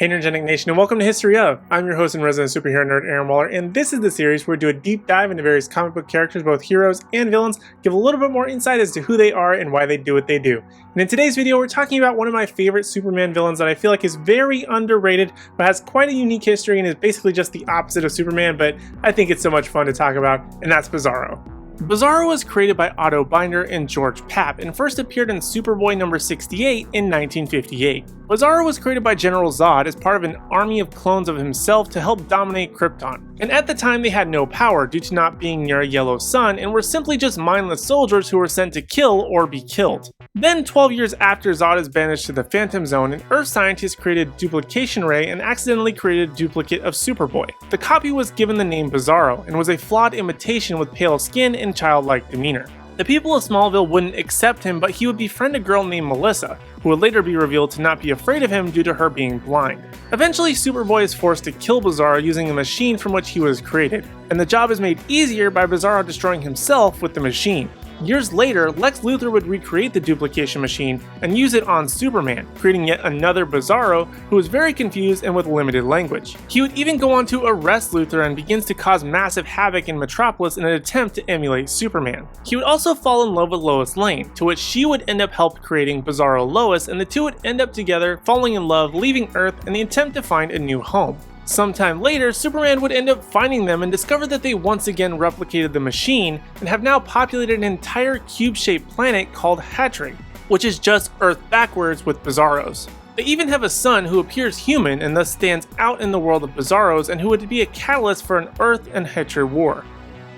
Hey Nerdgenic Nation, and welcome to History Of. I'm your host and resident superhero nerd, Aaron Waller, and this is the series where we do a deep dive into various comic book characters, both heroes and villains, give a little bit more insight as to who they are and why they do what they do. And in today's video, we're talking about one of my favorite Superman villains that I feel like is very underrated, but has quite a unique history and is basically just the opposite of Superman, but I think it's so much fun to talk about, and that's Bizarro. Bizarro was created by Otto Binder and George Papp and first appeared in Superboy number 68 in 1958. Bizarro was created by General Zod as part of an army of clones of himself to help dominate Krypton. And at the time they had no power due to not being near a yellow sun and were simply just mindless soldiers who were sent to kill or be killed. Then 12 years after Zod is banished to the Phantom Zone, an Earth scientist created Duplication Ray and accidentally created a duplicate of Superboy. The copy was given the name Bizarro and was a flawed imitation with pale skin and childlike demeanor. The people of Smallville wouldn't accept him, but he would befriend a girl named Melissa, who would later be revealed to not be afraid of him due to her being blind. Eventually, Superboy is forced to kill Bizarro using the machine from which he was created, and the job is made easier by Bizarro destroying himself with the machine. Years later, Lex Luthor would recreate the duplication machine and use it on Superman, creating yet another Bizarro who was very confused and with limited language. He would even go on to arrest Luthor and begins to cause massive havoc in Metropolis in an attempt to emulate Superman. He would also fall in love with Lois Lane, to which she would end up helping creating Bizarro Lois, and the two would end up together, falling in love, leaving Earth in the attempt to find a new home. Sometime later, Superman would end up finding them and discover that they once again replicated the machine and have now populated an entire cube-shaped planet called Hatring, which is just Earth backwards with Bizarros. They even have a son who appears human and thus stands out in the world of Bizarros and who would be a catalyst for an Earth and Hatcher war.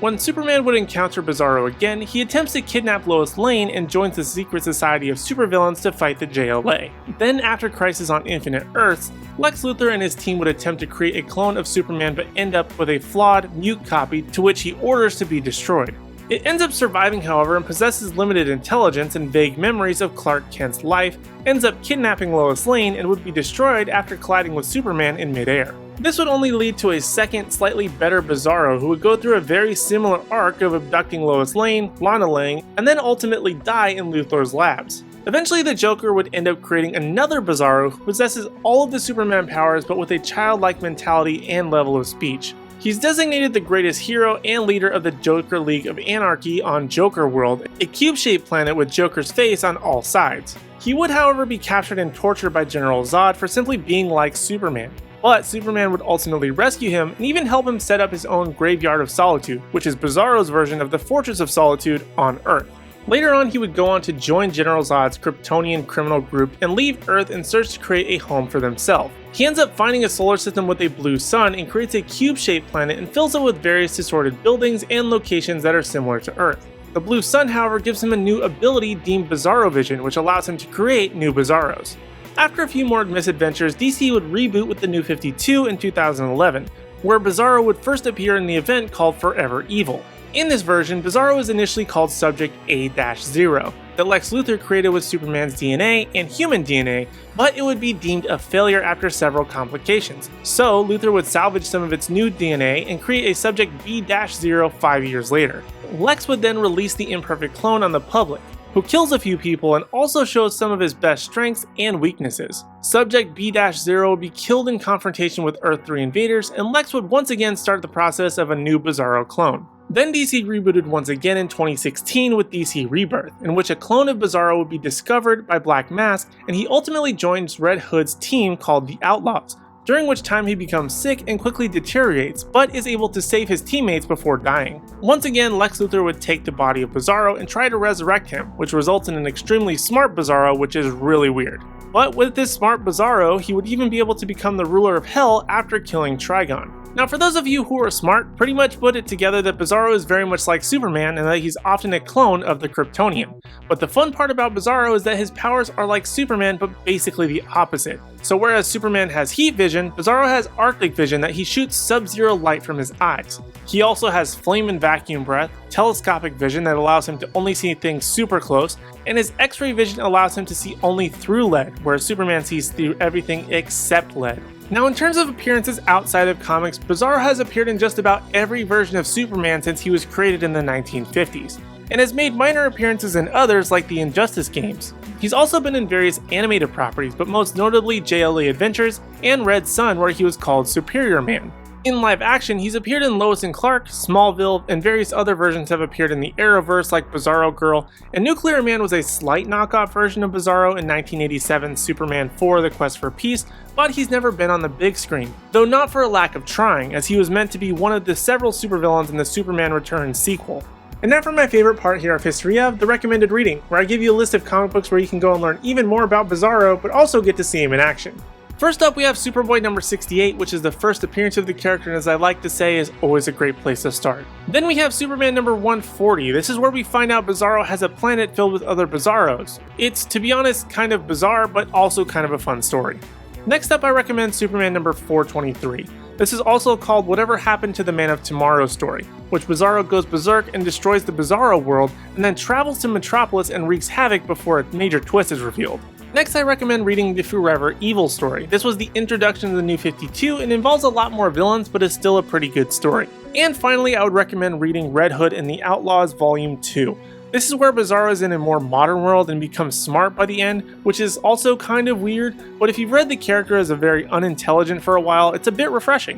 When Superman would encounter Bizarro again, he attempts to kidnap Lois Lane and joins the secret society of supervillains to fight the JLA. Then, after Crisis on Infinite Earths, Lex Luthor and his team would attempt to create a clone of Superman but end up with a flawed, mute copy to which he orders to be destroyed. It ends up surviving, however, and possesses limited intelligence and vague memories of Clark Kent's life, ends up kidnapping Lois Lane, and would be destroyed after colliding with Superman in midair. This would only lead to a second, slightly better Bizarro who would go through a very similar arc of abducting Lois Lane, Lana Lang, and then ultimately die in Luthor's labs. Eventually, the Joker would end up creating another Bizarro who possesses all of the Superman powers but with a childlike mentality and level of speech. He's designated the greatest hero and leader of the Joker League of Anarchy on Joker World, a cube-shaped planet with Joker's face on all sides. He would, however, be captured and tortured by General Zod for simply being like Superman. But Superman would ultimately rescue him and even help him set up his own Graveyard of Solitude, which is Bizarro's version of the Fortress of Solitude on Earth. Later on, he would go on to join General Zod's Kryptonian criminal group and leave Earth in search to create a home for themselves. He ends up finding a solar system with a blue sun and creates a cube-shaped planet and fills it with various distorted buildings and locations that are similar to Earth. The blue sun, however, gives him a new ability deemed Bizarro Vision, which allows him to create new Bizarros. After a few more misadventures, DC would reboot with the New 52 in 2011, where Bizarro would first appear in the event called Forever Evil. In this version, Bizarro is initially called Subject A-0, that Lex Luthor created with Superman's DNA and human DNA, but it would be deemed a failure after several complications. So Luthor would salvage some of its new DNA and create a Subject B-0 5 years later. Lex would then release the imperfect clone on the public, who kills a few people and also shows some of his best strengths and weaknesses. Subject B-0 would be killed in confrontation with Earth-3 invaders, and Lex would once again start the process of a new Bizarro clone. Then DC rebooted once again in 2016 with DC Rebirth, in which a clone of Bizarro would be discovered by Black Mask, and he ultimately joins Red Hood's team called the Outlaws, during which time he becomes sick and quickly deteriorates, but is able to save his teammates before dying. Once again, Lex Luthor would take the body of Bizarro and try to resurrect him, which results in an extremely smart Bizarro, which is really weird. But with this smart Bizarro, he would even be able to become the ruler of Hell after killing Trigon. Now, for those of you who are smart, pretty much put it together that Bizarro is very much like Superman and that he's often a clone of the Kryptonian. But the fun part about Bizarro is that his powers are like Superman, but basically the opposite. So whereas Superman has heat vision, Bizarro has Arctic vision that he shoots sub-zero light from his eyes. He also has flame and vacuum breath, telescopic vision that allows him to only see things super close, and his X-ray vision allows him to see only through lead, whereas Superman sees through everything except lead. Now, in terms of appearances outside of comics, Bizarro has appeared in just about every version of Superman since he was created in the 1950s. and has made minor appearances in others like the Injustice games. He's also been in various animated properties, but most notably JLA Adventures and Red Sun, where he was called Superior Man. In live action, he's appeared in Lois and Clark, Smallville, and various other versions have appeared in the Arrowverse like Bizarro Girl, and Nuclear Man was a slight knockoff version of Bizarro in 1987's Superman 4: The Quest for Peace, but he's never been on the big screen, though not for a lack of trying, as he was meant to be one of the several supervillains in the Superman Returns sequel. And now for my favorite part here of History of, the recommended reading, where I give you a list of comic books where you can go and learn even more about Bizarro, but also get to see him in action. First up, we have Superboy number 68, which is the first appearance of the character, and as I like to say, is always a great place to start. Then we have Superman number 140. This is where we find out Bizarro has a planet filled with other Bizarros. It's, to be honest, kind of bizarre, but also kind of a fun story. Next up, I recommend Superman number 423. This is also called Whatever Happened to the Man of Tomorrow story, which Bizarro goes berserk and destroys the Bizarro world, and then travels to Metropolis and wreaks havoc before a major twist is revealed. Next, I recommend reading the Forever Evil story. This was the introduction to the New 52 and involves a lot more villains, but is still a pretty good story. And finally, I would recommend reading Red Hood and the Outlaws Volume 2. This is where Bizarro is in a more modern world and becomes smart by the end, which is also kind of weird, but if you've read the character as a very unintelligent for a while, it's a bit refreshing.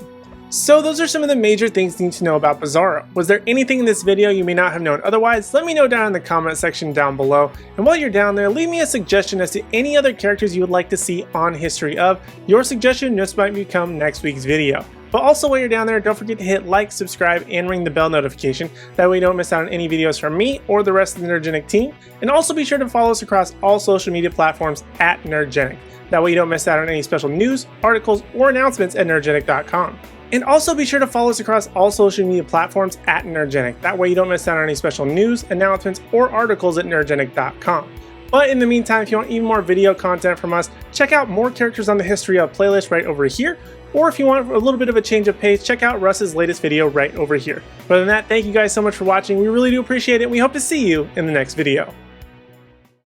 So those are some of the major things you need to know about Bizarro. Was there anything in this video you may not have known otherwise? Let me know down in the comment section down below. And while you're down there, leave me a suggestion as to any other characters you would like to see on History of. Your suggestion just might become next week's video. But also while you're down there, don't forget to hit like, subscribe, and ring the bell notification. That way you don't miss out on any videos from me or the rest of the Nerdgenic team. And also be sure to follow us across all social media platforms at Nerdgenic. That way you don't miss out on any special news, articles, or announcements at nerdgenic.com. And also be sure to follow us across all social media platforms at Nerdgenic. That way you don't miss out on any special news, announcements, or articles at nerdgenic.com. But in the meantime, if you want even more video content from us, check out more characters on the History of playlist right over here. Or if you want a little bit of a change of pace, check out Russ's latest video right over here. But other than that, thank you guys so much for watching. We really do appreciate it, and we hope to see you in the next video.